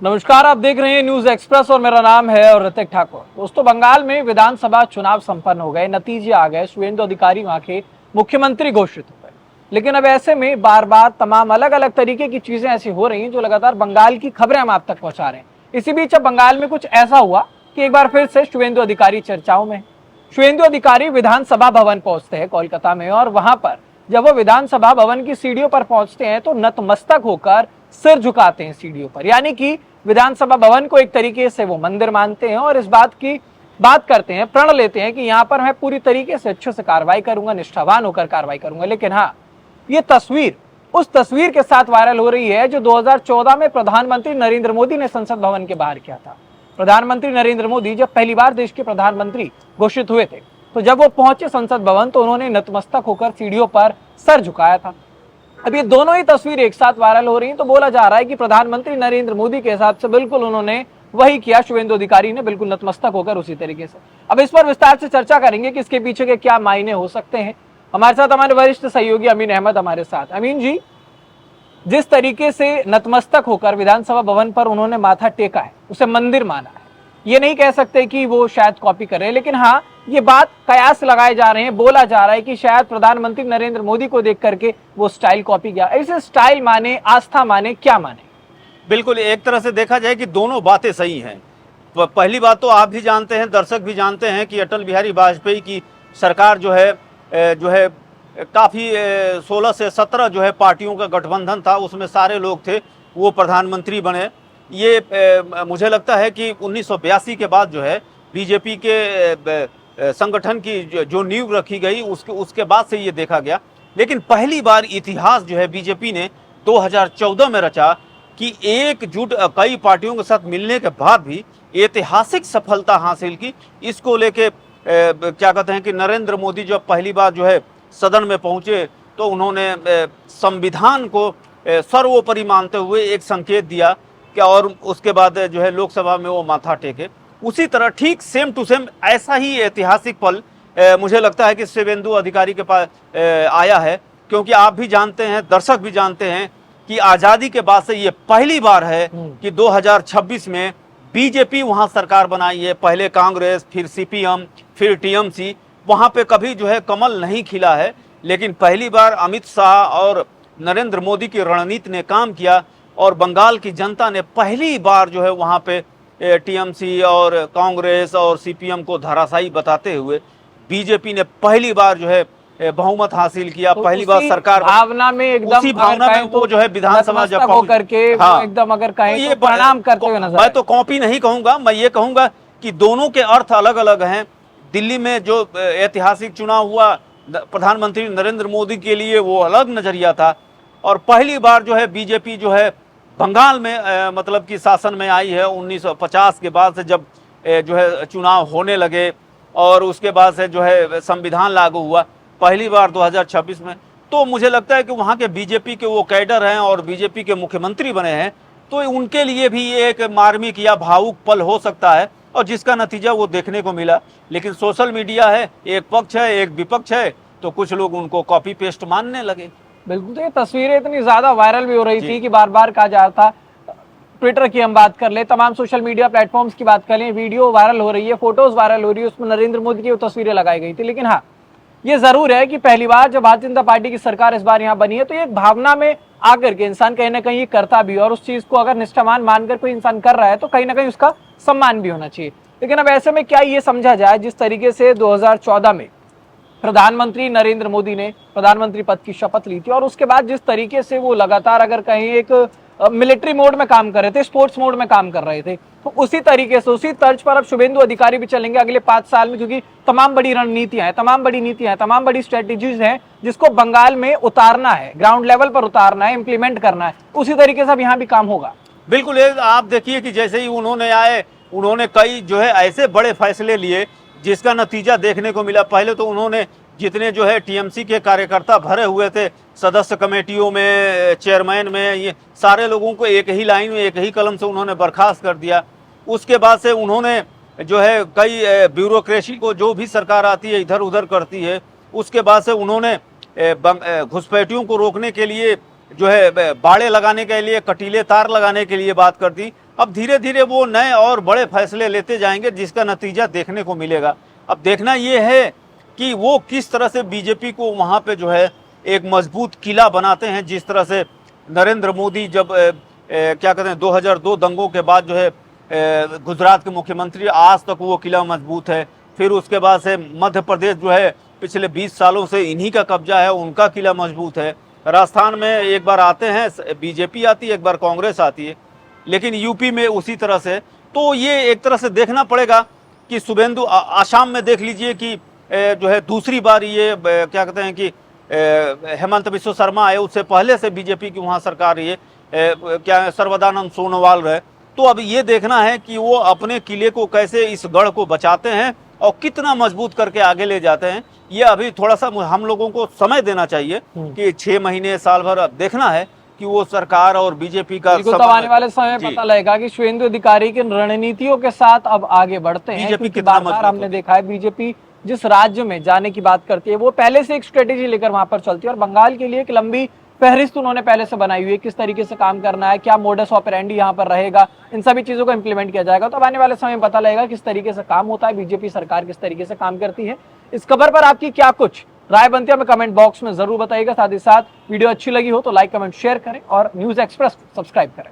नमस्कार, आप देख रहे हैं न्यूज एक्सप्रेस और मेरा नाम है ऋतिक ठाकुर। दोस्तों, बंगाल में विधानसभा चुनाव संपन्न हो गए, नतीजे आ गए, शुवेंदु अधिकारी वहां के मुख्यमंत्री घोषित हो गए। लेकिन अब ऐसे में बार बार तमाम अलग अलग तरीके की चीजें ऐसी हो रही हैं जो लगातार बंगाल की खबरें हम आप तक पहुंचा रहे हैं। इसी बीच अब बंगाल में कुछ ऐसा हुआ कि एक बार फिर से शुवेंदु अधिकारी चर्चाओं में। शुवेंदु अधिकारी विधानसभा भवन पहुंचते हैं कोलकाता में, और वहां पर जब वो विधानसभा भवन की सीढ़ियों पर पहुंचते हैं तो नतमस्तक होकर सिर झुकाते हैं सीढ़ियों पर, यानी कि विधानसभा भवन को एक तरीके से वो मंदिर मानते हैं और इस बात की बात करते हैं, प्रण लेते हैं कि यहाँ पर मैं पूरी तरीके से अच्छे से कार्रवाई करूंगा, निष्ठावान होकर कार्रवाई करूंगा। लेकिन हाँ, ये तस्वीर उस तस्वीर के साथ वायरल हो रही है जो 2014 में प्रधानमंत्री नरेंद्र मोदी ने संसद भवन के बाहर किया था। प्रधानमंत्री नरेंद्र मोदी जब पहली बार देश के प्रधानमंत्री घोषित हुए थे, तो जब वो पहुंचे संसद भवन तो उन्होंने नतमस्तक होकर सीढ़ियों पर सर झुकाया था। अब ये दोनों ही तस्वीर एक साथ वायरल हो रही हैं, तो बोला जा रहा है कि प्रधानमंत्री नरेंद्र मोदी के हिसाब से बिल्कुल उन्होंने वही किया, शुवेंदु अधिकारी ने बिल्कुल नतमस्तक होकर उसी तरीके से। अब इस पर विस्तार से चर्चा करेंगे कि इसके पीछे के क्या मायने हो सकते हैं। हमारे साथ हमारे वरिष्ठ सहयोगी अमीन अहमद हमारे साथ। अमीन जी, जिस तरीके से नतमस्तक होकर विधानसभा भवन पर उन्होंने माथा टेका है, उसे मंदिर माना है, ये नहीं कह सकते कि वो शायद कॉपी कर रहे हैं, लेकिन हाँ, ये बात कयास लगाए जा रहे हैं, बोला जा रहा है कि शायद प्रधानमंत्री नरेंद्र मोदी को देख करके वो स्टाइल कॉपी किया। ऐसे स्टाइल माने, आस्था माने, क्या माने? बिल्कुल, एक तरह से देखा जाए कि दोनों बातें सही हैं। पहली बात तो आप भी जानते हैं, दर्शक भी जानते हैं कि अटल बिहारी वाजपेयी की सरकार जो है काफ़ी 16 से 17 जो है पार्टियों का गठबंधन था, उसमें सारे लोग थे, वो प्रधानमंत्री बने। ये मुझे लगता है कि 1982 के बाद जो है बीजेपी के संगठन की जो नींव रखी गई, उसके बाद से ये देखा गया। लेकिन पहली बार इतिहास जो है बीजेपी ने 2014 में रचा कि एकजुट कई पार्टियों के साथ मिलने के बाद भी ऐतिहासिक सफलता हासिल की। इसको लेके क्या कहते हैं कि नरेंद्र मोदी जब पहली बार जो है सदन में पहुंचे तो उन्होंने संविधान को सर्वोपरि मानते हुए एक संकेत दिया कि, और उसके बाद जो है लोकसभा में वो माथा टेके। उसी तरह ठीक सेम टू सेम ऐसा ही ऐतिहासिक पल मुझे लगता है कि शुवेंदु अधिकारी के पास आया है, क्योंकि आप भी जानते हैं, दर्शक भी जानते हैं कि आज़ादी के बाद से ये पहली बार है कि 2026 में बीजेपी वहां सरकार बनाई है। पहले कांग्रेस, फिर सीपीएम, फिर टीएमसी, वहां पे कभी जो है कमल नहीं खिला है। लेकिन पहली बार अमित शाह और नरेंद्र मोदी की रणनीति ने काम किया और बंगाल की जनता ने पहली बार जो है वहां पे टीएमसी और कांग्रेस और सीपीएम को धराशायी बताते हुए बीजेपी ने पहली बार जो है बहुमत हासिल किया। तो पहली बार सरकार भावना में एकदम, उसी भावना में वो जो है विधानसभा जब करके एकदम अगर कहें तो ये प्रणाम करते हुए नजर। मैं तो कॉपी नहीं कहूंगा, मैं ये कहूंगा कि दोनों के अर्थ अलग अलग हैं। दिल्ली में जो ऐतिहासिक चुनाव हुआ प्रधानमंत्री नरेंद्र मोदी के लिए, वो अलग नजरिया था। और पहली बार जो है बीजेपी जो है बंगाल में मतलब कि शासन में आई है 1950 के बाद से, जब जो है चुनाव होने लगे और उसके बाद से जो है संविधान लागू हुआ पहली बार 2026 में। तो मुझे लगता है कि वहाँ के बीजेपी के वो कैडर हैं और बीजेपी के मुख्यमंत्री बने हैं, तो उनके लिए भी एक मार्मिक या भावुक पल हो सकता है, और जिसका नतीजा वो देखने को मिला। लेकिन सोशल मीडिया है, एक पक्ष है एक विपक्ष है, तो कुछ लोग उनको कॉपी पेस्ट मानने लगे। बिल्कुल, तो ये तस्वीरें इतनी ज्यादा वायरल भी हो रही थी कि बार बार कहा जा रहा था। ट्विटर की हम बात कर ले, तमाम सोशल मीडिया प्लेटफॉर्म्स की बात कर लें, वीडियो वायरल हो रही है, फोटोज वायरल हो रही है, उसमें नरेंद्र मोदी की तस्वीरें लगाई गई थी। लेकिन हाँ, ये जरूर है कि पहली बार जब भारतीय जनता पार्टी की सरकार इस बार यहाँ बनी है, तो ये भावना में आकर के इंसान कहीं ना कहीं करता भी, और उस चीज को अगर निष्ठावान मानकर कोई इंसान कर रहा है तो कहीं ना कहीं उसका सम्मान भी होना चाहिए। लेकिन अब ऐसे में क्या ये समझा जाए, जिस तरीके से 2014 में प्रधानमंत्री नरेंद्र मोदी ने प्रधानमंत्री पद की शपथ ली थी, और उसके बाद जिस तरीके से वो लगातार अगर कहीं एक मिलिट्री मोड में काम कर रहे थे, स्पोर्ट्स मोड में काम कर रहे थे, तो उसी तरीके से, उसी तर्ज पर अब शुवेंदु अधिकारी भी चलेंगे अगले 5 साल में, क्योंकि तमाम बड़ी रणनीतियां हैं, तमाम बड़ी नीतियां हैं, तमाम बड़ी स्ट्रेटेजीज हैं जिसको बंगाल में उतारना है, ग्राउंड लेवल पर उतारना है, इंप्लीमेंट करना है। उसी तरीके से अब यहाँ भी काम होगा। बिल्कुल, आप देखिए कि जैसे ही उन्होंने आए, उन्होंने कई जो है ऐसे बड़े फैसले लिए जिसका नतीजा देखने को मिला। पहले तो उन्होंने जितने जो है टीएमसी के कार्यकर्ता भरे हुए थे सदस्य कमेटियों में, चेयरमैन में, ये सारे लोगों को एक ही लाइन में, एक ही कलम से उन्होंने बर्खास्त कर दिया। उसके बाद से उन्होंने जो है कई ब्यूरोक्रेसी को, जो भी सरकार आती है इधर उधर करती है, उसके बाद से उन्होंने घुसपैठियों को रोकने के लिए जो है बाड़े लगाने के लिए, कटीले तार लगाने के लिए बात कर दी। अब धीरे धीरे वो नए और बड़े फैसले लेते जाएंगे, जिसका नतीजा देखने को मिलेगा। अब देखना ये है कि वो किस तरह से बीजेपी को वहाँ पे जो है एक मजबूत किला बनाते हैं। जिस तरह से नरेंद्र मोदी जब क्या कहते हैं 2002 दंगों के बाद जो है गुजरात के मुख्यमंत्री, आज तक वो किला मजबूत है। फिर उसके बाद से मध्य प्रदेश जो है पिछले 20 सालों से इन्हीं का कब्जा है, उनका किला मजबूत है। राजस्थान में एक बार आते हैं बीजेपी आती है, एक बार कांग्रेस आती है, लेकिन यूपी में उसी तरह से। तो ये एक तरह से देखना पड़ेगा कि शुभेंदु, आसाम में देख लीजिए कि जो है दूसरी बार ये क्या कहते हैं कि हेमंत बिस्व शर्मा आए, उससे पहले से बीजेपी की वहाँ सरकार रही है, क्या सर्वदानंद सोनोवाल रहे। तो अब ये देखना है कि वो अपने किले को कैसे, इस गढ़ को बचाते हैं और कितना मजबूत करके आगे ले जाते हैं। ये अभी थोड़ा सा हम लोगों को समय देना चाहिए कि 6 महीने साल भर अब देखना है कि वो सरकार और बीजेपी का तो आने वाले समय में पता लगेगा कि शुभेंदु अधिकारी की रणनीतियों के साथ अब आगे बढ़ते हैं। बीजेपी क्योंकि बार-बार हमने देखा है बीजेपी जिस राज्य में जाने की बात करती है वो पहले से एक स्ट्रेटेजी लेकर वहां पर चलती है, और बंगाल के लिए एक लंबी फहरिस्त उन्होंने पहले से बनाई हुई है, किस तरीके से काम करना है, क्या मोडस ऑपरेंडी यहाँ पर रहेगा, इन सभी चीजों को इंप्लीमेंट किया जाएगा। तो अब आने वाले समय में पता लगेगा किस तरीके से काम होता है, बीजेपी सरकार किस तरीके से काम करती है। इस खबर पर आपकी क्या कुछ राय बनती है हमें कमेंट बॉक्स में जरूर बताइएगा। साथ ही साथ वीडियो अच्छी लगी हो तो लाइक कमेंट शेयर करें और न्यूज एक्सप्रेस सब्सक्राइब करें।